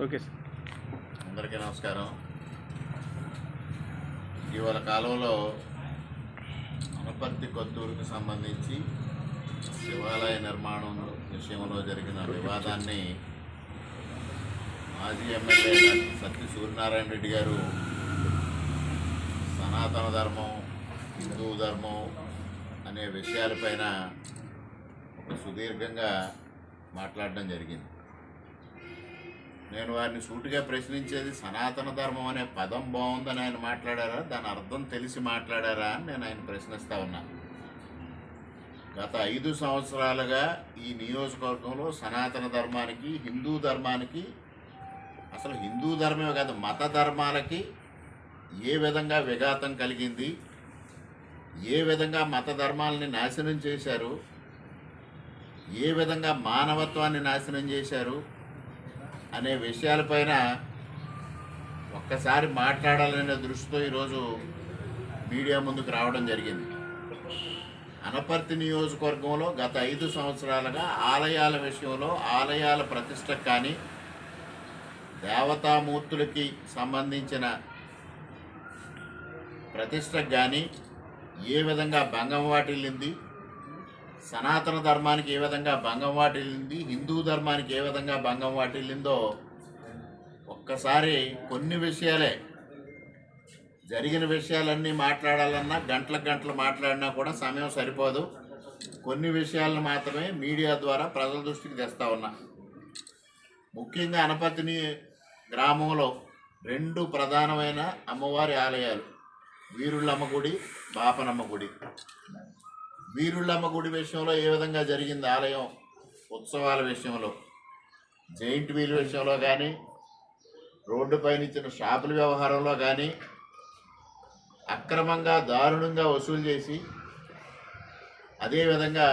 Okay sir. అందరికీ నమస్కారం. ఇటీవల కాలంలో అనపర్తి కొత్తూరుకు సంబంధించి శివాలయ నిర్మాణం విషయంలో జరిగిన వివాదాన్ని మాజీ ఎమ్మెల్యే సత్తి సూర్యనారాయణ రెడ్డి గారు సనాతన ధర్మం, హిందూ ధర్మం అనే విషయాలపైన ఒక సుదీర్ఘంగా మాట్లాడడం జరిగింది. నేను వారిని సూటిగా ప్రశ్నించేది, సనాతన ధర్మం అనే పదం బాగుందని ఆయన మాట్లాడారా, దాని అర్థం తెలిసి మాట్లాడారా అని నేను ఆయన ప్రశ్నిస్తూ ఉన్నా. గత 5 సంవత్సరాలుగా ఈ నియోజకవర్గంలో సనాతన ధర్మానికి, హిందూ ధర్మానికి, అసలు హిందూ ధర్మమే కాదు మత ధర్మాలకి ఏ విధంగా విఘాతం కలిగింది, ఏ విధంగా మత ధర్మాలని నాశనం చేశారు, ఏ విధంగా మానవత్వాన్ని నాశనం చేశారు అనే విషయాలపైన ఒక్కసారి మాట్లాడాలనే దృష్టితో ఈరోజు మీడియా ముందుకు రావడం జరిగింది. అనపర్తి నియోజకవర్గంలో గత 5 సంవత్సరాలుగా ఆలయాల విషయంలో, ఆలయాల ప్రతిష్టకు కానీ, దేవతామూర్తులకి సంబంధించిన ప్రతిష్టకు కానీ ఏ విధంగా భంగం వాటిల్లింది, సనాతన ధర్మానికి ఏ విధంగా భంగం వాటిల్లింది, హిందూ ధర్మానికి ఏ విధంగా భంగం వాటిల్లిందో ఒక్కసారి కొన్ని విషయాలే, జరిగిన విషయాలన్నీ మాట్లాడాలన్నా గంటలు మాట్లాడినా కూడా సమయం సరిపోదు. కొన్ని విషయాలను మాత్రమే మీడియా ద్వారా ప్రజల దృష్టికి తెస్తా ఉన్నా. ముఖ్యంగా అనపర్తి గ్రామంలో 2 ప్రధానమైన అమ్మవారి ఆలయాలు, వీరుళ్ళమ్మ గుడి, బాపనమ్మ గుడి. వీరుళ్ళమ్మ గుడి విషయంలో ఏ విధంగా జరిగింది, ఆలయం ఉత్సవాల విషయంలో, జైంట్ వీల్ విషయంలో కానీ, రోడ్డు పైన ఇచ్చిన షాపుల వ్యవహారంలో కానీ అక్రమంగా దారుణంగా వసూలు చేసి, అదేవిధంగా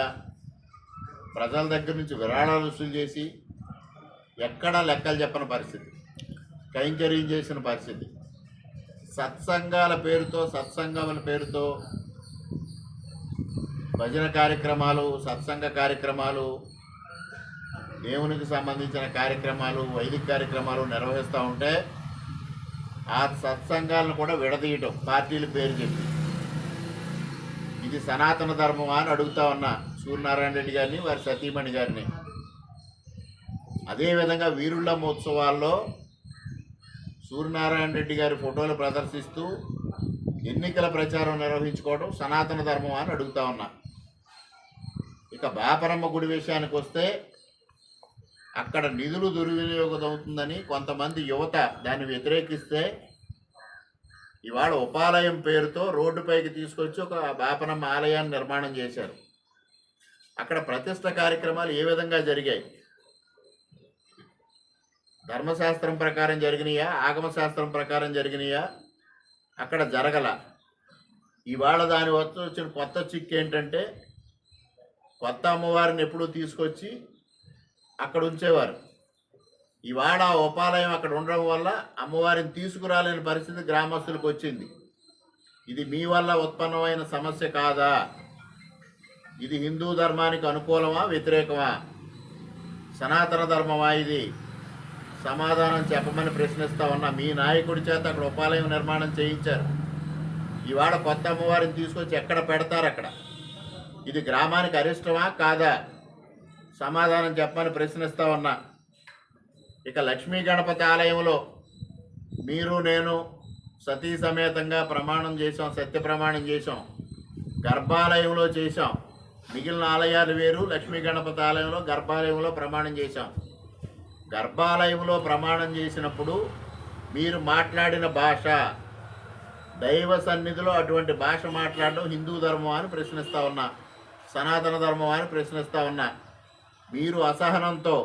ప్రజల దగ్గర నుంచి విరాళాలు వసూలు చేసి ఎక్కడా లెక్కలు చెప్పని పరిస్థితి, కైంకర్యం చేసిన పరిస్థితి, సత్సంగాల పేరుతో, సత్సంగముల పేరుతో భజన కార్యక్రమాలు, సత్సంగ కార్యక్రమాలు, దేవునికి సంబంధించిన కార్యక్రమాలు, వైదిక కార్యక్రమాలు నిర్వహిస్తూ ఉంటే ఆ సత్సంగాలను కూడా విడదీయటం పార్టీల పేరు చెప్పి. ఇది సనాతన ధర్మమా అని అడుగుతా ఉన్నా సూర్యనారాయణ రెడ్డి గారిని, వారి సతీమణి గారిని. అదేవిధంగా వీరుళ్ళమ్మ ఉత్సవాల్లో సూర్యనారాయణ రెడ్డి గారి ఫోటోలు ప్రదర్శిస్తూ ఎన్నికల ప్రచారం నిర్వహించుకోవడం సనాతన ధర్మమా అని అడుగుతా ఉన్నా. ఇక బాపనమ్మ గుడి విషయానికి వస్తే అక్కడ నిధులు దుర్వినియోగం అవుతుందని కొంతమంది యువత దాన్ని వ్యతిరేకిస్తే ఇవాళ ఉపాలయం పేరుతో రోడ్డుపైకి తీసుకొచ్చి ఒక బాపనమ్మ ఆలయాన్ని నిర్మాణం చేశారు. అక్కడ ప్రతిష్ట కార్యక్రమాలు ఏ విధంగా జరిగాయి, ధర్మశాస్త్రం ప్రకారం జరిగినాయా, ఆగమశాస్త్రం ప్రకారం జరిగినాయా, అక్కడ జరగల. ఇవాళ దాని వచ్చిన కొత్త చిక్కు ఏంటంటే, కొత్త అమ్మవారిని ఎప్పుడూ తీసుకొచ్చి అక్కడ ఉంచేవారు. ఇవాళ ఉపాలయం అక్కడ ఉండడం వల్ల అమ్మవారిని తీసుకురాలేని పరిస్థితి గ్రామస్తులకు వచ్చింది. ఇది మీ వల్ల ఉత్పన్నమైన సమస్య కాదా? ఇది హిందూ ధర్మానికి అనుకూలమా, వ్యతిరేకమా, సనాతన ధర్మమా? ఇది సమాధానం చెప్పమని ప్రశ్నిస్తా ఉన్నా. మీ నాయకుడి చేత అక్కడ ఉపాలయం నిర్మాణం చేయించారు. ఇవాళ కొత్త అమ్మవారిని తీసుకొచ్చి ఎక్కడ పెడతారు? అక్కడ ఇది గ్రామానికి అరిష్టమా కాదా? సమాధానం చెప్పమని ప్రశ్నిస్తా ఉన్నా. ఇక లక్ష్మీ గణపతి ఆలయంలో మీరు నేను సతీ సమేతంగా ప్రమాణం చేసాం, సత్య ప్రమాణం చేసాం, గర్భాలయంలో చేసాం. మిగిలిన ఆలయాలు వేరు, లక్ష్మీ గణపతి ఆలయంలో గర్భాలయంలో ప్రమాణం చేశాం. గర్భాలయంలో ప్రమాణం చేసినప్పుడు మీరు మాట్లాడిన భాష, దైవ సన్నిధిలో అటువంటి భాష మాట్లాడడం హిందూ ధర్మం అని ప్రశ్నిస్తూ ఉన్నా, సనాతన ధర్మం అని ప్రశ్నిస్తూ ఉన్నా. మీరు అసహనంతో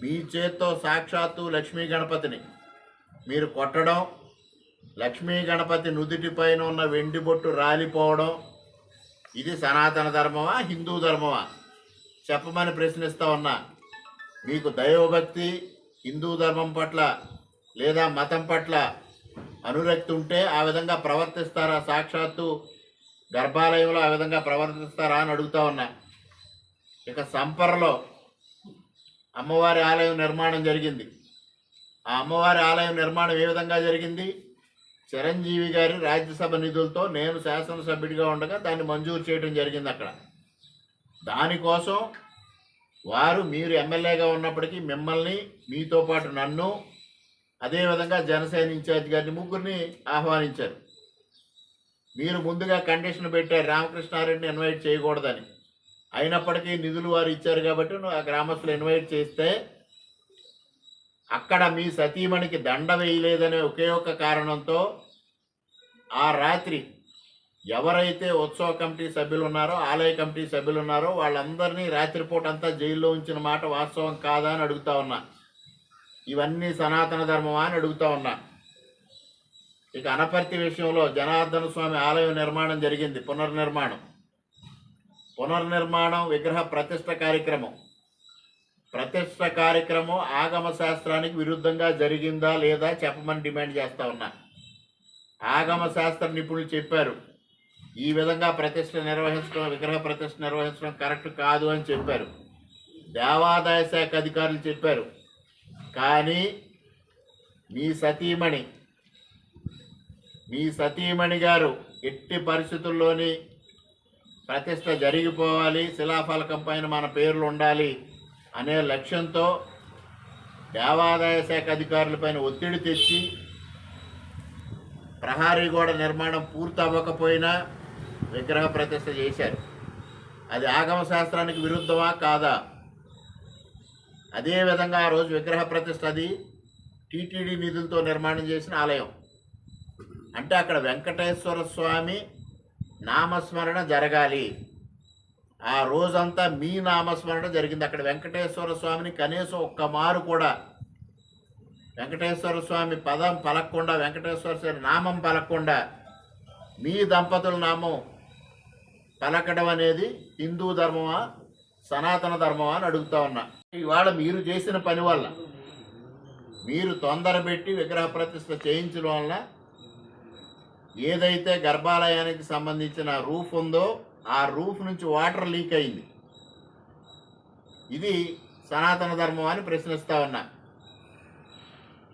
మీ చేత్తో సాక్షాత్తు లక్ష్మీ గణపతిని మీరు కొట్టడం, లక్ష్మీ గణపతి నుదిటిపైన ఉన్న వెండి బొట్టు రాలిపోవడం, ఇది సనాతన ధర్మమా, హిందూ ధర్మమా? చెప్పమని ప్రశ్నిస్తూ ఉన్నా. మీకు దైవభక్తి, హిందూ ధర్మం పట్ల లేదా మతం పట్ల అనురక్తి ఉంటే ఆ విధంగా ప్రవర్తిస్తారా? సాక్షాత్తు గర్భాలయంలో ఆ విధంగా ప్రవర్తిస్తారా అని అడుగుతా ఉన్నా. ఇక సంపరలో అమ్మవారి ఆలయం నిర్మాణం జరిగింది. ఆ అమ్మవారి ఆలయం నిర్మాణం ఏ విధంగా జరిగింది? చిరంజీవి గారి రాజ్యసభ నిధులతో నేను శాసనసభ్యుడిగా ఉండగా దాన్ని మంజూరు చేయడం జరిగింది అక్కడ. దానికోసం వారు మీరు ఎమ్మెల్యేగా ఉన్నప్పటికీ మిమ్మల్ని, మీతో పాటు నన్ను, అదేవిధంగా జనసేన ఇన్ఛార్జ్ గారిని ముగ్గురిని ఆహ్వానించారు. మీరు ముందుగా కండిషన్ పెట్టారు రామకృష్ణారెడ్డిని ఇన్వైట్ చేయకూడదని. అయినప్పటికీ నిధులు వారు ఇచ్చారు కాబట్టి ఆ గ్రామస్తులు ఇన్వైట్ చేస్తే అక్కడ మీ సతీమణికి దండ వేయలేదనే ఒకే ఒక్క కారణంతో ఆ రాత్రి ఎవరైతే ఉత్సవ కమిటీ సభ్యులు ఉన్నారో, ఆలయ కమిటీ సభ్యులు ఉన్నారో వాళ్ళందరినీ రాత్రిపూట అంతా జైల్లో ఉంచిన మాట వాస్తవం కాదా అని అడుగుతా ఉన్నా. ఇవన్నీ సనాతన ధర్మమా అని అడుగుతా ఉన్నా. ఇక అనపర్తి విషయంలో జనార్దన స్వామి ఆలయం నిర్మాణం జరిగింది, పునర్నిర్మాణం విగ్రహ ప్రతిష్ట కార్యక్రమం ఆగమ శాస్త్రానికి విరుద్ధంగా జరిగిందా లేదా చెప్పమని డిమాండ్ చేస్తా ఉన్నా. ఆగమ శాస్త్ర నిపుణులు చెప్పారు ఈ విధంగా విగ్రహ ప్రతిష్ట నిర్వహించడం కరెక్ట్ కాదు అని చెప్పారు. దేవాదాయ శాఖ అధికారులు చెప్పారు. కానీ మీ సతీమణి గారు ఎట్టి పరిస్థితుల్లోని ప్రతిష్ట జరిగిపోవాలి, శిలాఫలకం పైన మన పేర్లు ఉండాలి అనే లక్ష్యంతో దేవాదాయ శాఖ అధికారులపైన ఒత్తిడి తెచ్చి ప్రహారీ గోడ నిర్మాణం పూర్తి అవ్వకపోయినా విగ్రహ ప్రతిష్ట చేశారు. అది ఆగమ శాస్త్రానికి విరుద్ధమా కాదా? అదేవిధంగా ఆ రోజు విగ్రహ ప్రతిష్ట అది టీటీడీ నిధులతో నిర్మాణం చేసిన ఆలయం. అంటే అక్కడ వెంకటేశ్వర స్వామి నామస్మరణ జరగాలి. ఆ రోజంతా మీ నామస్మరణ జరిగింది. అక్కడ వెంకటేశ్వర స్వామిని కనీసం ఒక్క మారు కూడా వెంకటేశ్వర స్వామి పదం పలకకుండా, వెంకటేశ్వర స్వామి నామం పలకకుండా మీ దంపతుల నామం పలకడం అనేది హిందూ ధర్మమా, సనాతన ధర్మమా అని అడుగుతా ఉన్నా. ఇవాళ మీరు చేసిన పని వల్ల, మీరు తొందర పెట్టి విగ్రహ ప్రతిష్ఠ చేయించడం వల్ల ఏదైతే గర్భాలయానికి సంబంధించిన రూఫ్ ఉందో ఆ రూఫ్ నుంచి వాటర్ లీక్ అయింది. ఇది సనాతన ధర్మం అని ప్రశ్నిస్తా ఉన్నా.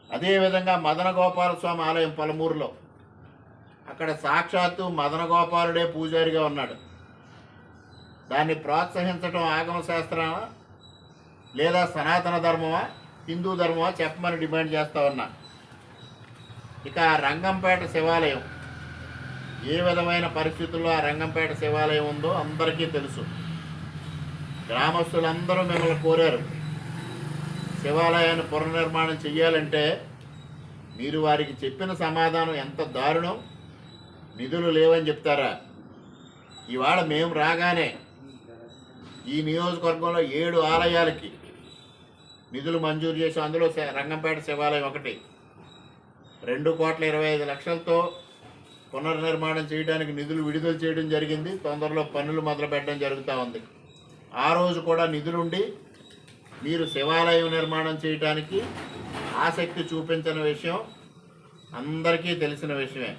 అదేవిధంగా మదన గోపాల స్వామి ఆలయం పలమూరులో, అక్కడ సాక్షాత్తు మదన గోపాలుడే పూజారిగా ఉన్నాడు. దాన్ని ప్రోత్సహించడం ఆగమ శాస్త్రమా లేదా సనాతన ధర్మమా, హిందూ ధర్మమా చెప్పమని డిమాండ్ చేస్తూ ఉన్నా. ఇక రంగంపేట శివాలయం, ఏ విధమైన పరిస్థితుల్లో ఆ రంగంపేట శివాలయం ఉందో అందరికీ తెలుసు. గ్రామస్తులందరూ మిమ్మల్ని కోరారు శివాలయాన్ని పునర్నిర్మాణం చెయ్యాలంటే. మీరు వారికి చెప్పిన సమాధానం ఎంత దారుణం, నిధులు లేవని చెప్తారా? ఇవాళ మేము రాగానే ఈ నియోజకవర్గంలో 7 ఆలయాలకి నిధులు మంజూరు చేసి అందులో రంగంపేట శివాలయం ఒకటి 2,25,00,000తో పునర్నిర్మాణం చేయడానికి నిధులు విడుదల చేయడం జరిగింది. తొందరలో పనులు మొదలు పెట్టడం జరుగుతూ ఉంది. ఆ రోజు కూడా నిధులుండి మీరు శివాలయం నిర్మాణం చేయడానికి ఆసక్తి చూపించిన విషయం అందరికీ తెలిసిన విషయమే.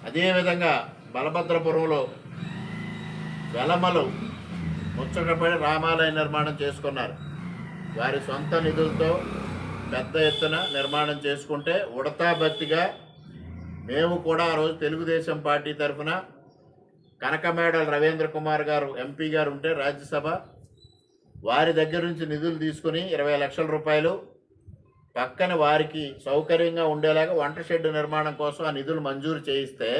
అదేవిధంగా బలభద్రపురంలో వెలమలు ముచ్చటపడి రామాలయ నిర్మాణం చేసుకున్నారు. వారి సొంత నిధులతో పెద్ద ఎత్తున నిర్మాణం చేసుకుంటే ఉడతా భక్తిగా మేము కూడా ఆ రోజు తెలుగుదేశం పార్టీ తరఫున కనకమేడల రవీంద్ర కుమార్ గారు ఎంపీ గారు ఉంటే రాజ్యసభ, వారి దగ్గర నుంచి నిధులు తీసుకుని 20 లక్షల రూపాయలు పక్కన వారికి సౌకర్యంగా ఉండేలాగా వంట షెడ్ నిర్మాణం కోసం ఆ నిధులు మంజూరు చేయిస్తే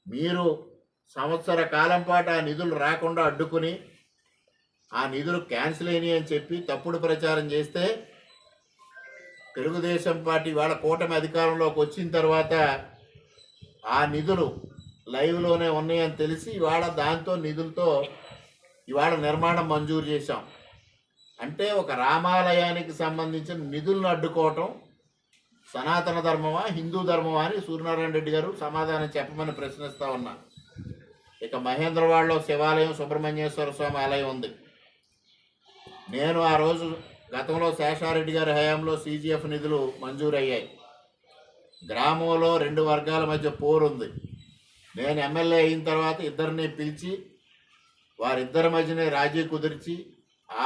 మీరు సంవత్సర కాలం పాటు ఆ నిధులు రాకుండా అడ్డుకుని ఆ నిధులు క్యాన్సిల్ అయినాయి అని చెప్పి తప్పుడు ప్రచారం చేస్తే తెలుగుదేశం పార్టీ వాళ్ళ కూటమి అధికారంలోకి వచ్చిన తర్వాత ఆ నిధులు లైవ్లోనే ఉన్నాయని తెలిసి ఇవాళ దాంతో నిధులతో ఇవాళ నిర్మాణం మంజూరు చేశాం. అంటే ఒక రామాలయానికి సంబంధించిన నిధులను అడ్డుకోవటం సనాతన ధర్మమా, హిందూ ధర్మమా అని సూర్యనారాయణ రెడ్డి గారు సమాధానం చెప్పమని ప్రశ్నిస్తూ ఉన్నా. ఇక మహేంద్రవాడలో శివాలయం, సుబ్రహ్మణ్యేశ్వర స్వామి ఆలయం ఉంది. నేను ఆ రోజు గతంలో శేషారెడ్డి గారి హయాంలో CGF నిధులు మంజూరయ్యాయి. గ్రామంలో 2 వర్గాల మధ్య పోరుంది. నేను ఎమ్మెల్యే అయిన తర్వాత ఇద్దరిని పిలిచి వారిద్దరి మధ్యనే రాజీ కుదిర్చి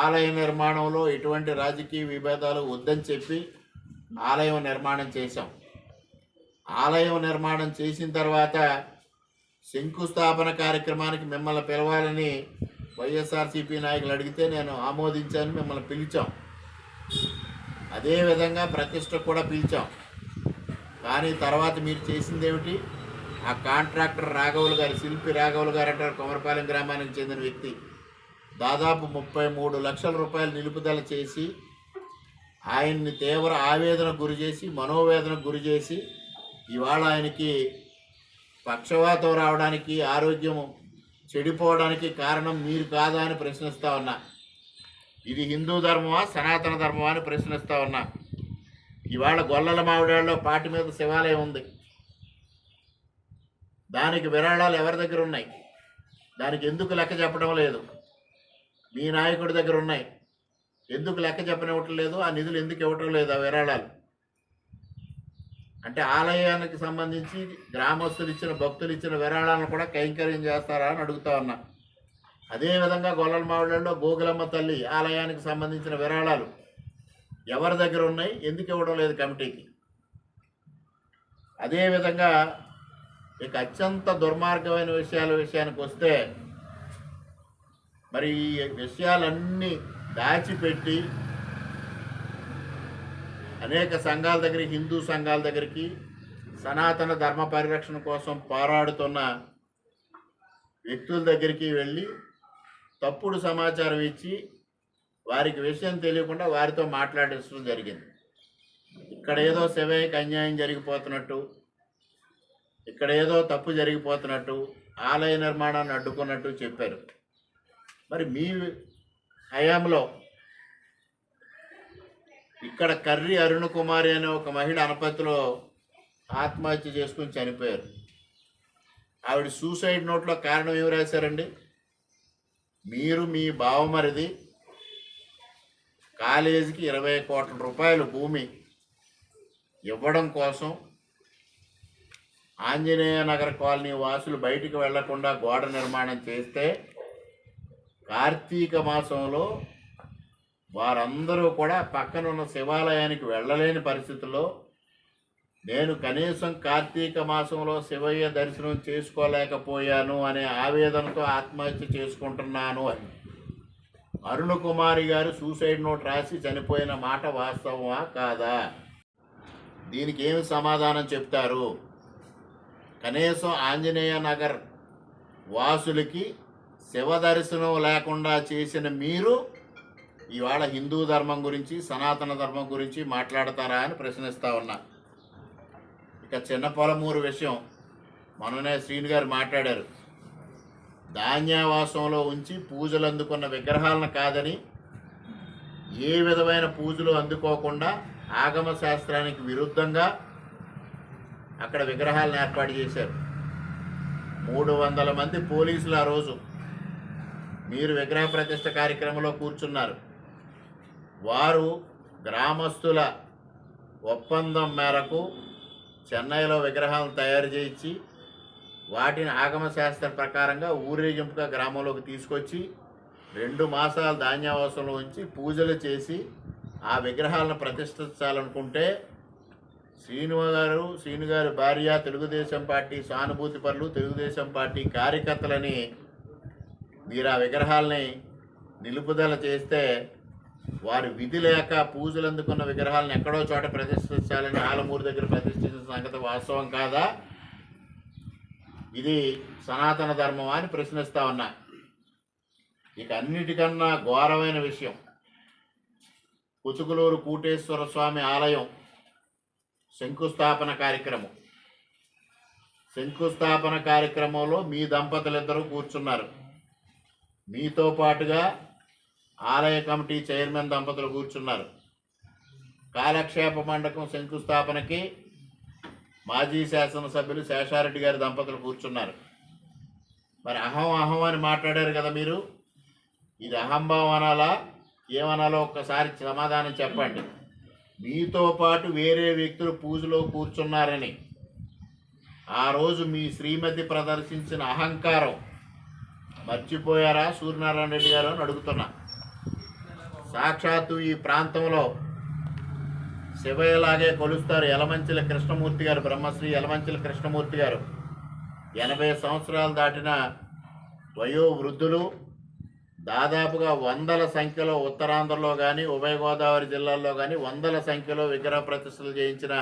ఆలయ నిర్మాణంలో ఎటువంటి రాజకీయ విభేదాలు వద్దని చెప్పి ఆలయం నిర్మాణం చేశాం. ఆలయం నిర్మాణం చేసిన తర్వాత శంకుస్థాపన కార్యక్రమానికి మిమ్మల్ని పిలవాలని వైఎస్ఆర్సీపీ నాయకులు అడిగితే నేను ఆమోదించాను, మిమ్మల్ని పిలిచాం. అదేవిధంగా ప్రతిష్ట కూడా పిలిచాం. కానీ తర్వాత మీరు చేసింది ఏమిటి? ఆ కాంట్రాక్టర్ రాఘవులు గారు, శిల్పి రాఘవులు గారు అంటారు, కొమరపాలెం గ్రామానికి చెందిన వ్యక్తి, దాదాపు 33 లక్షల రూపాయలు నిలుపుదల చేసి ఆయన్ని తీవ్ర ఆవేదనకు గురి చేసి, మనోవేదనకు గురి చేసి, ఇవాళ ఆయనకి పక్షవాతం రావడానికి, ఆరోగ్యం చెడిపోవడానికి కారణం మీరు కాదా అని ప్రశ్నిస్తూ ఉన్నా. ఇది హిందూ ధర్మమా, సనాతన ధర్మమా అని ప్రశ్నిస్తూ ఉన్నా. ఇవాళ గొల్లల మావిడాళ్ళలో పాటి మీద శివాలయం ఉంది. దానికి విరాళాలు ఎవరి దగ్గర ఉన్నాయి? దానికి ఎందుకు లెక్క చెప్పడం లేదు? మీ నాయకుడి దగ్గర ఉన్నాయి. ఎందుకు లెక్క చెప్పనివ్వటం లేదు? ఆ నిధులు ఎందుకు ఇవ్వటం లేదు? ఆ విరాళాలు అంటే ఆలయానికి సంబంధించి గ్రామస్తులు ఇచ్చిన, భక్తులు ఇచ్చిన విరాళాలను కూడా కైంకర్యం చేస్తారా అని అడుగుతా ఉన్నా. అదేవిధంగా గొల్లల మావిళ్ళలో గోగులమ్మ తల్లి ఆలయానికి సంబంధించిన విరాళాలు ఎవరి దగ్గర ఉన్నాయి? ఎందుకు ఇవ్వడం లేదు కమిటీకి? అదేవిధంగా ఇక అత్యంత దుర్మార్గమైన విషయానికి వస్తే, మరి ఈ విషయాలన్నీ దాచిపెట్టి అనేక సంఘాల దగ్గరికి, హిందూ సంఘాల దగ్గరికి, సనాతన ధర్మ పరిరక్షణ కోసం పోరాడుతున్న వ్యక్తుల దగ్గరికి వెళ్ళి తప్పుడు సమాచారం ఇచ్చి వారికి విషయం తెలియకుండా వారితో మాట్లాడించడం జరిగింది. ఇక్కడ ఏదో శివయ్యకి అన్యాయం జరిగిపోతున్నట్టు, ఇక్కడ ఏదో తప్పు జరిగిపోతున్నట్టు, ఆలయ నిర్మాణాన్ని అడ్డుకున్నట్టు చెప్పారు. మరి మీ హయాంలో ఇక్కడ కర్రి అరుణ్ కుమారి అనే ఒక మహిళ అనపతిలో ఆత్మహత్య చేసుకుని చనిపోయారు. ఆవిడ సూసైడ్ నోట్లో కారణం ఏమి రాశారండి? మీరు మీ బావమరిది కాలేజీకి 20 కోట్ల రూపాయలు భూమి ఇవ్వడం కోసం ఆంజనేయ నగర్ కాలనీ వాసులు బయటికి వెళ్లకుండా గోడ నిర్మాణం చేస్తే కార్తీక మాసంలో వారందరూ కూడా పక్కనున్న శివాలయానికి వెళ్ళలేని పరిస్థితుల్లో నేను కనీసం కార్తీక మాసంలో శివయ్య దర్శనం చేసుకోలేకపోయాను అనే ఆవేదనతో ఆత్మహత్య చేసుకుంటున్నాను అని అరుణ్ కుమారి గారు సూసైడ్ నోట్ రాసి చనిపోయిన మాట వాస్తవమా కాదా? దీనికి ఏమి సమాధానం చెప్తారు? కనీసం ఆంజనేయ నగర్ వాసులకి శివ దర్శనం లేకుండా చేసిన మీరు ఇవాళ హిందూ ధర్మం గురించి, సనాతన ధర్మం గురించి మాట్లాడతారా అని ప్రశ్నిస్తూ ఉన్నా. ఇక చిన్నపొలమూరు విషయం మొన్ననే శ్రీను గారు మాట్లాడారు. ధాన్యావాసంలో ఉంచి పూజలు అందుకున్న విగ్రహాలను కాదని, ఏ విధమైన పూజలు అందుకోకుండా ఆగమ శాస్త్రానికి విరుద్ధంగా అక్కడ విగ్రహాలను ఏర్పాటు చేశారు. 300 మంది పోలీసులు ఆ రోజు మీరు విగ్రహ ప్రతిష్ఠ కార్యక్రమంలో కూర్చున్నారు. వారు గ్రామస్తుల ఒప్పందం మేరకు చెన్నైలో విగ్రహాలను తయారు చేయించి వాటిని ఆగమశాస్త్ర ప్రకారంగా ఊరేగింపుగా గ్రామంలోకి తీసుకొచ్చి 2 మాసాలు ధాన్యావాసంలో ఉంచి పూజలు చేసి ఆ విగ్రహాలను ప్రతిష్ఠించాలనుకుంటే శ్రీను గారి భార్య, తెలుగుదేశం పార్టీ సానుభూతి పరులు, తెలుగుదేశం పార్టీ కార్యకర్తలని మీరు ఆ విగ్రహాలని నిలుపుదల చేస్తే వారు విధి లేక పూజలు అందుకున్న విగ్రహాలను ఎక్కడో చోట ప్రతిష్ఠించాలని ఆలమూరు దగ్గర ప్రతిష్ఠించిన సంగతి వాస్తవం కాదా? ఇది సనాతన ధర్మం అని ప్రశ్నిస్తా ఉన్నా. ఇక అన్నిటికన్నా ఘోరమైన విషయం, కుచుకులూరు కూటేశ్వర స్వామి ఆలయం శంకుస్థాపన కార్యక్రమం. శంకుస్థాపన కార్యక్రమంలో మీ దంపతులిద్దరూ కూర్చున్నారు. మీతో పాటుగా ఆలయ కమిటీ చైర్మన్ దంపతులు కూర్చున్నారు. కాలక్షేప మండపం శంకుస్థాపనకి మాజీ శాసనసభ్యులు శేషారెడ్డి గారి దంపతులు కూర్చున్నారు. మరి అహం అని మాట్లాడారు కదా మీరు. ఇది అహంభావం అనాలా, ఏమనాలో ఒక్కసారి సమాధానం చెప్పండి. మీతో పాటు వేరే వ్యక్తులు పూజలో కూర్చున్నారని ఆ రోజు మీ శ్రీమతి ప్రదర్శించిన అహంకారం మర్చిపోయారా సూర్యనారాయణ రెడ్డి గారు అని అడుగుతున్నా. సాక్షాత్తు ఈ ప్రాంతంలో శివయ్యలాగే కొలుస్తారు యలమంచిల కృష్ణమూర్తి గారు, బ్రహ్మశ్రీ యలమంచిల కృష్ణమూర్తి గారు. 80 సంవత్సరాలు దాటిన వయోవృద్ధులు, దాదాపుగా వందల సంఖ్యలో ఉత్తరాంధ్రలో కానీ ఉభయ గోదావరి జిల్లాల్లో కానీ వందల సంఖ్యలో విగ్రహ ప్రతిష్టలు చేయించిన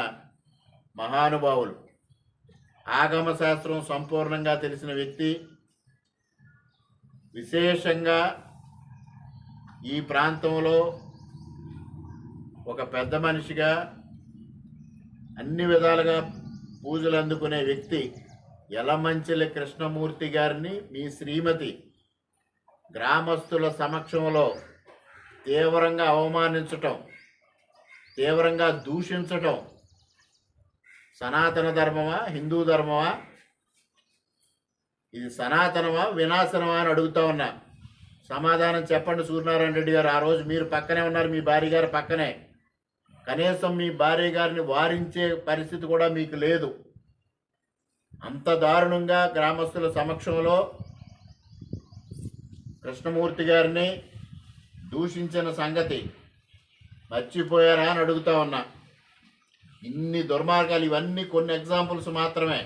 మహానుభావులు. ఆగమ శాస్త్రం సంపూర్ణంగా తెలిసిన వ్యక్తి. విశేషంగా ఈ ప్రాంతంలో ఒక పెద్ద మనిషిగా అన్ని విధాలుగా పూజలు అందుకునే వ్యక్తి యలమంచిలి కృష్ణమూర్తి గారిని మీ శ్రీమతి గ్రామస్తుల సమక్షంలో తీవ్రంగా అవమానించటం, తీవ్రంగా దూషించటం సనాతన ధర్మమా, హిందూ ధర్మమా? ఇది సనాతనమా, వినాశనమా అని అడుగుతా ఉన్నా. సమాధానం చెప్పండి సూర్యనారాయణ రెడ్డి గారు. ఆ రోజు మీరు పక్కనే ఉన్నారు, మీ భార్య గారు పక్కనే. కనీసం మీ భార్య గారిని వారించే పరిస్థితి కూడా మీకు లేదు. అంత దారుణంగా గ్రామస్తుల సమక్షంలో కృష్ణమూర్తి గారిని దూషించిన సంగతి మర్చిపోయారా అని అడుగుతా ఉన్నా. ఇన్ని దుర్మార్గాలు, ఇవన్నీ కొన్ని ఎగ్జాంపుల్స్ మాత్రమే.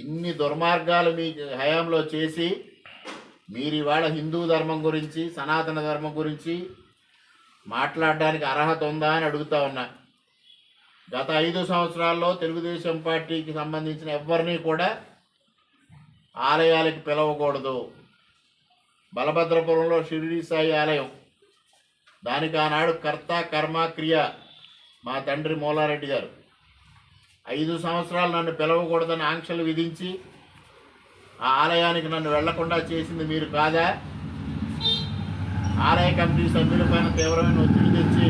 ఇన్ని దుర్మార్గాలు మీ హయాంలో చేసి మీరు ఇవాళ హిందూ ధర్మం గురించి, సనాతన ధర్మం గురించి మాట్లాడడానికి అర్హత ఉందా అని అడుగుతా ఉన్నా. గత 5 సంవత్సరాల్లో తెలుగుదేశం పార్టీకి సంబంధించిన ఎవరిని కూడా ఆలయాలకు పిలవకూడదు. బలభద్రపురంలో షిరిడి సాయి ఆలయం, దానికి ఆనాడు కర్త కర్మ క్రియ మా తండ్రి మూలారెడ్డి గారు. 5 సంవత్సరాలు నన్ను పిలవకూడదని ఆంక్షలు విధించి ఆ ఆలయానికి నన్ను వెళ్లకుండా చేసింది మీరు కాదా? ఆలయ కమిటీ సభ్యులపైన తీవ్రమైన ఒత్తిడి తెచ్చి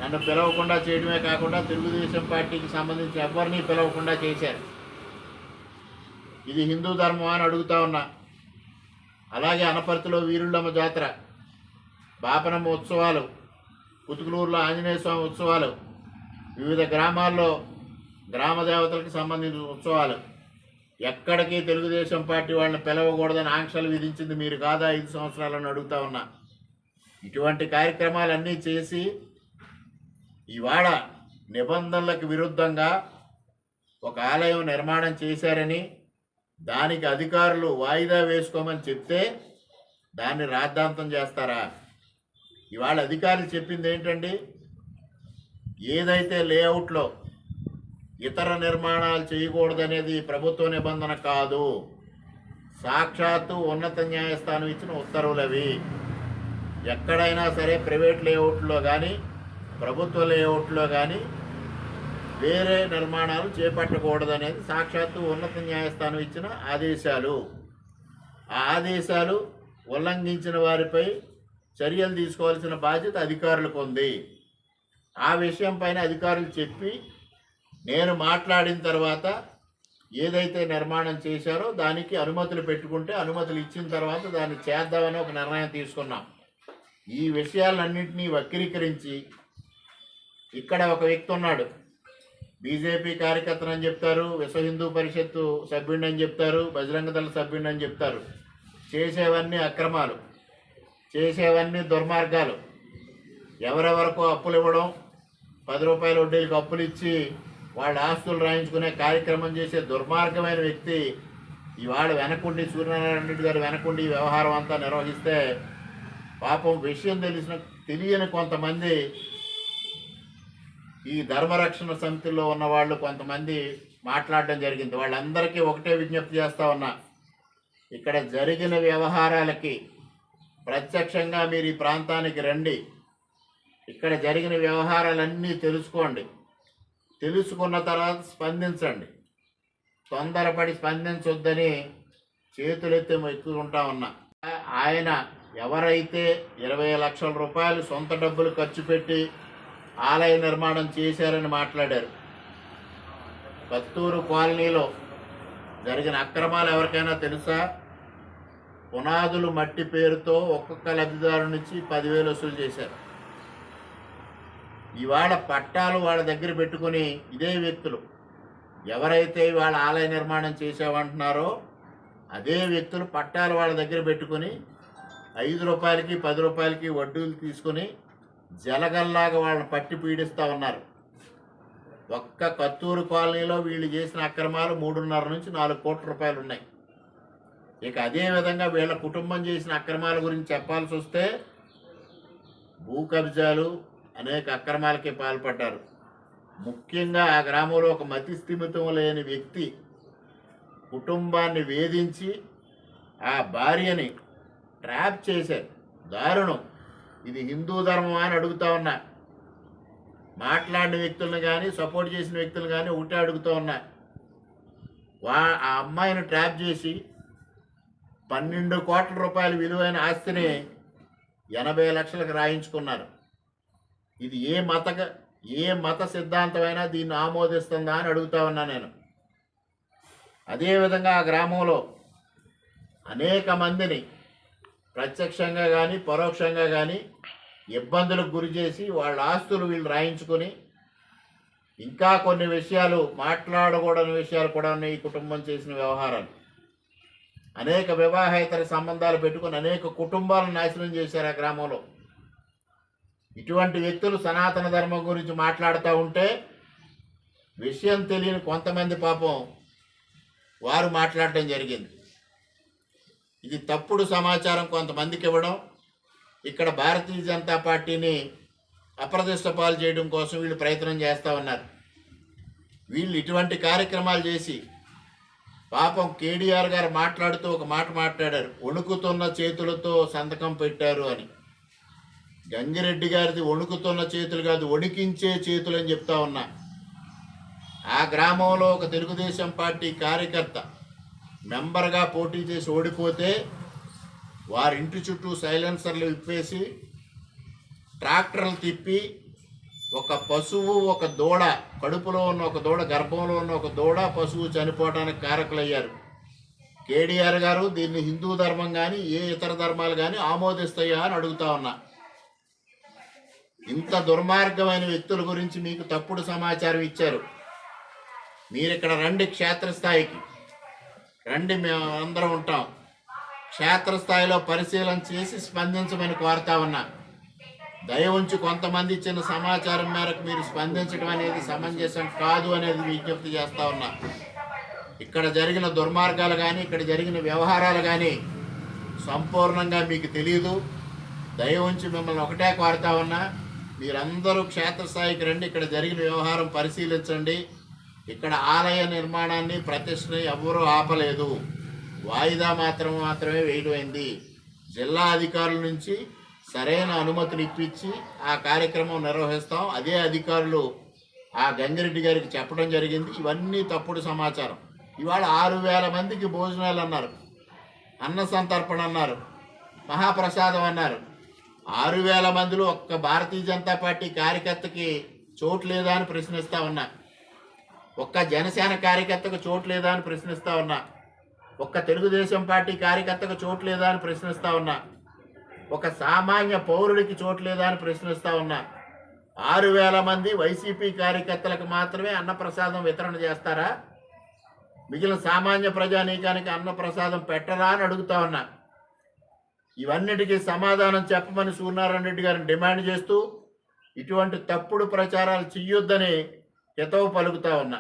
నన్ను పిలవకుండా చేయడమే కాకుండా తెలుగుదేశం పార్టీకి సంబంధించి ఎవరిని పిలవకుండా చేశారు. ఇది హిందూ ధర్మం అని అడుగుతా ఉన్నా. అలాగే అనపర్తిలో వీరుళ్ళమ్మ జాతర, బాపనమ్మ ఉత్సవాలు, కుతుకులూరులో ఆంజనేయ స్వామి ఉత్సవాలు, వివిధ గ్రామాల్లో గ్రామ దేవతలకు సంబంధించిన ఉత్సవాలు, ఎక్కడికి తెలుగుదేశం పార్టీ వాళ్ళని పిలవకూడదని ఆంక్షలు విధించింది మీరు కాదా 5 సంవత్సరాలను అడుగుతా ఉన్నా. ఇటువంటి కార్యక్రమాలన్నీ చేసి ఇవాళ నిబంధనలకు విరుద్ధంగా ఒక ఆలయం నిర్మాణం చేశారని దానికి అధికారులు వాయిదా వేసుకోమని చెప్తే దాన్ని రాద్ధాంతం చేస్తారా? ఇవాళ అధికారులు చెప్పింది ఏంటండి? ఏదైతే లేఅవుట్లో ఇతర నిర్మాణాలు చేయకూడదనేది ప్రభుత్వ నిబంధన కాదు, సాక్షాత్తు ఉన్నత న్యాయస్థానం ఇచ్చిన ఉత్తర్వులవి. ఎక్కడైనా సరే ప్రైవేట్ లేఅవుట్లో కానీ ప్రభుత్వ లేఅవుట్లో కానీ వేరే నిర్మాణాలు చేపట్టకూడదనేది సాక్షాత్తు ఉన్నత న్యాయస్థానం ఇచ్చిన ఆదేశాలు. ఆ ఆదేశాలు ఉల్లంఘించిన వారిపై చర్యలు తీసుకోవాల్సిన బాధ్యత అధికారులకు ఉంది. ఆ విషయం పైన అధికారులు చెప్పి నేను మాట్లాడిన తర్వాత ఏదైతే నిర్మాణం చేశారో దానికి అనుమతులు పెట్టుకుంటే అనుమతులు ఇచ్చిన తర్వాత దాన్ని చేద్దామని ఒక నిర్ణయం తీసుకున్నాం. ఈ విషయాలన్నింటినీ వక్రీకరించి ఇక్కడ ఒక వ్యక్తి ఉన్నాడు, బీజేపీ కార్యకర్తనని చెప్తారు, విశ్వ హిందూ పరిషత్తు సభ్యుడని చెప్తారు, బజరంగ దళ సభ్యుడని చెప్తారు. చేసేవన్నీ అక్రమాలు, చేసేవన్నీ దుర్మార్గాలు. ఎవరెవరికో అప్పులు ఇవ్వడం, 10 రూపాయల వడ్డీలకు అప్పులు ఇచ్చి వాళ్ళ ఆస్తులు రాయించుకునే కార్యక్రమం చేసే దుర్మార్గమైన వ్యక్తి ఇవాళ వెనకుండి, సూర్యనారాయణ రెడ్డి గారు వెనకుండి ఈ వ్యవహారం అంతా నిర్వహిస్తే పాపం విషయం తెలియని కొంతమంది ఈ ధర్మరక్షణ సమితిలో ఉన్న వాళ్ళు కొంతమంది మాట్లాడడం జరిగింది. వాళ్ళందరికీ ఒకటే విజ్ఞప్తి చేస్తా ఉన్నా, ఇక్కడ జరిగిన వ్యవహారాలకి ప్రత్యక్షంగా మీరు ఈ ప్రాంతానికి రండి, ఇక్కడ జరిగిన వ్యవహారాలన్నీ తెలుసుకోండి, తెలుసుకున్న తర్వాత స్పందించండి. తొందరపడి స్పందించొద్దని చేతులెత్తి ఎక్కుంటా ఉన్నా. ఆయన ఎవరైతే 20 లక్షల రూపాయలు సొంత డబ్బులు ఖర్చు పెట్టి ఆలయ నిర్మాణం చేశారని మాట్లాడారు, పత్తూరు కాలనీలో జరిగిన అక్రమాలు ఎవరికైనా తెలుసా? పునాదులు మట్టి పేరుతో ఒక్కొక్క లబ్ధిదారు నుంచి 10,000 వసూలు చేశారు. ఇవాళ పట్టాలు వాళ్ళ దగ్గర పెట్టుకుని ఇదే వ్యక్తులు ఎవరైతే ఇవాళ ఆలయ నిర్మాణం చేసామంటున్నారో అదే వ్యక్తులు పట్టాలు వాళ్ళ దగ్గర పెట్టుకుని రూపాయలకి 10 రూపాయలకి వడ్డీలు తీసుకుని జలగల్లాగా వాళ్ళని పట్టి పీడిస్తూ ఉన్నారు. ఒక్క కత్తూరు కాలనీలో వీళ్ళు చేసిన అక్రమాలు 3.5 నుంచి 4 కోట్ల రూపాయలు ఉన్నాయి. ఇక అదేవిధంగా వీళ్ళ కుటుంబం చేసిన అక్రమాల గురించి చెప్పాల్సి వస్తే భూ కబ్జాలు, అనేక అక్రమాలకి పాల్పడ్డారు. ముఖ్యంగా ఆ గ్రామంలో ఒక మతి స్థిమితం లేని వ్యక్తి కుటుంబాన్ని వేధించి ఆ భార్యని ట్రాప్ చేశారు. దారుణం. ఇది హిందూ ధర్మం అని అడుగుతా ఉన్నా. మాట్లాడిన వ్యక్తులను కానీ సపోర్ట్ చేసిన వ్యక్తులు కానీ ఒకటే అడుగుతూ ఉన్నా. ఆ అమ్మాయిని ట్రాప్ చేసి 12 కోట్ల రూపాయల విలువైన ఆస్తిని 80 లక్షలకు రాయించుకున్నారు. ఇది ఏ మత సిద్ధాంతమైనా దీన్ని ఆమోదిస్తుందా అని అడుగుతా ఉన్నా నేను. అదేవిధంగా ఆ గ్రామంలో అనేక మందిని ప్రత్యక్షంగా కానీ పరోక్షంగా కానీ ఇబ్బందులకు గురి చేసి వాళ్ళ ఆస్తులు వీళ్ళు రాయించుకొని ఇంకా కొన్ని విషయాలు మాట్లాడకూడని విషయాలు కూడా ఉన్నాయి. ఈ కుటుంబం చేసిన వ్యవహారాలు అనేక వివాహేతర సంబంధాలు పెట్టుకుని అనేక కుటుంబాలను నాశనం చేశారు ఆ గ్రామంలో. ఇటువంటి వ్యక్తులు సనాతన ధర్మం గురించి మాట్లాడుతూ ఉంటే విషయం తెలియని కొంతమంది పాపం వారు మాట్లాడటం జరిగింది. ఇది తప్పుడు సమాచారం కొంతమందికి ఇవ్వడం, ఇక్కడ భారతీయ జనతా పార్టీని అప్రదిష్ట పాలు చేయడం కోసం వీళ్ళు ప్రయత్నం చేస్తూ ఉన్నారు. వీళ్ళు ఇటువంటి కార్యక్రమాలు చేసి పాపం కేడీఆర్ గారు మాట్లాడుతూ ఒక మాట మాట్లాడారు, వణుకుతున్న చేతులతో సంతకం పెట్టారు అని. గంగిరెడ్డి గారిది వణుకుతున్న చేతులు కాదు, వణికించే చేతులు అని చెప్తా ఉన్నా. ఆ గ్రామంలో ఒక తెలుగుదేశం పార్టీ కార్యకర్త మెంబర్గా పోటీ చేసి ఓడిపోతే వారి ఇంటి చుట్టూ సైలెన్సర్లు విప్పేసి ట్రాక్టర్లు తిప్పి ఒక పశువు, ఒక దూడ, కడుపులో ఉన్న ఒక దూడ, గర్భంలో ఉన్న ఒక దూడ, పశువు చనిపోవడానికి కారకులయ్యారు. కేడీఆర్ గారు దీన్ని హిందూ ధర్మం కానీ ఏ ఇతర ధర్మాలు కానీ ఆమోదిస్తాయా అని అడుగుతా ఉన్నా. ఇంత దుర్మార్గమైన వ్యక్తుల గురించి మీకు తప్పుడు సమాచారం ఇచ్చారు. మీరు ఇక్కడ రండి, క్షేత్రస్థాయికి రండి, మేము అందరం ఉంటాం. క్షేత్రస్థాయిలో పరిశీలన చేసి స్పందించమని కోరుతా ఉన్నా. దయ ఉంచి కొంతమంది ఇచ్చిన సమాచారం మేరకు మీరు స్పందించడం అనేది సమంజసం కాదు అనేది విజ్ఞప్తి చేస్తూ ఉన్నా. ఇక్కడ జరిగిన దుర్మార్గాలు కానీ ఇక్కడ జరిగిన వ్యవహారాలు కానీ సంపూర్ణంగా మీకు తెలియదు. దయ ఉంచి మిమ్మల్ని ఒకటే కోరుతా ఉన్నా, మీరందరూ క్షేత్రస్థాయికి రండి, ఇక్కడ జరిగిన వ్యవహారం పరిశీలించండి. ఇక్కడ ఆలయ నిర్మాణాన్ని ప్రతిష్టని ఎవ్వరూ ఆపలేదు, వాయిదా మాత్రమే వేయడమైంది. జిల్లా అధికారుల నుంచి సరైన అనుమతులు ఇప్పించి ఆ కార్యక్రమం నిర్వహిస్తాం. అదే అధికారులు ఆ గంగిరెడ్డి గారికి చెప్పడం జరిగింది. ఇవన్నీ తప్పుడు సమాచారం. ఇవాళ 6,000 మందికి భోజనాలు అన్నారు, అన్న సంతర్పణ అన్నారు, మహాప్రసాదం అన్నారు. 6,000 మందిలో ఒక్క భారతీయ జనతా పార్టీ కార్యకర్తకి చోటు లేదా అని ప్రశ్నిస్తా ఉన్నా. ఒక్క జనసేన కార్యకర్తకు చోటు లేదా అని ప్రశ్నిస్తా ఉన్నా. ఒక్క తెలుగుదేశం పార్టీ కార్యకర్తకు చోటు లేదా అని ప్రశ్నిస్తా ఉన్నా. ఒక సామాన్య పౌరుడికి చోటు లేదా అని ప్రశ్నిస్తా ఉన్నా. 6,000 మంది వైసీపీ కార్యకర్తలకు మాత్రమే అన్నప్రసాదం వితరణ చేస్తారా? మిగిలిన సామాన్య ప్రజానీకానికి అన్నప్రసాదం పెట్టరా అని అడుగుతా ఉన్నా. ఇవన్నిటికీ సమాధానం చెప్పమని సూర్యనారాయణ రెడ్డి గారిని డిమాండ్ చేస్తూ ఇటువంటి తప్పుడు ప్రచారాలు చెయ్యొద్దని హితవు పలుకుతా ఉన్నా.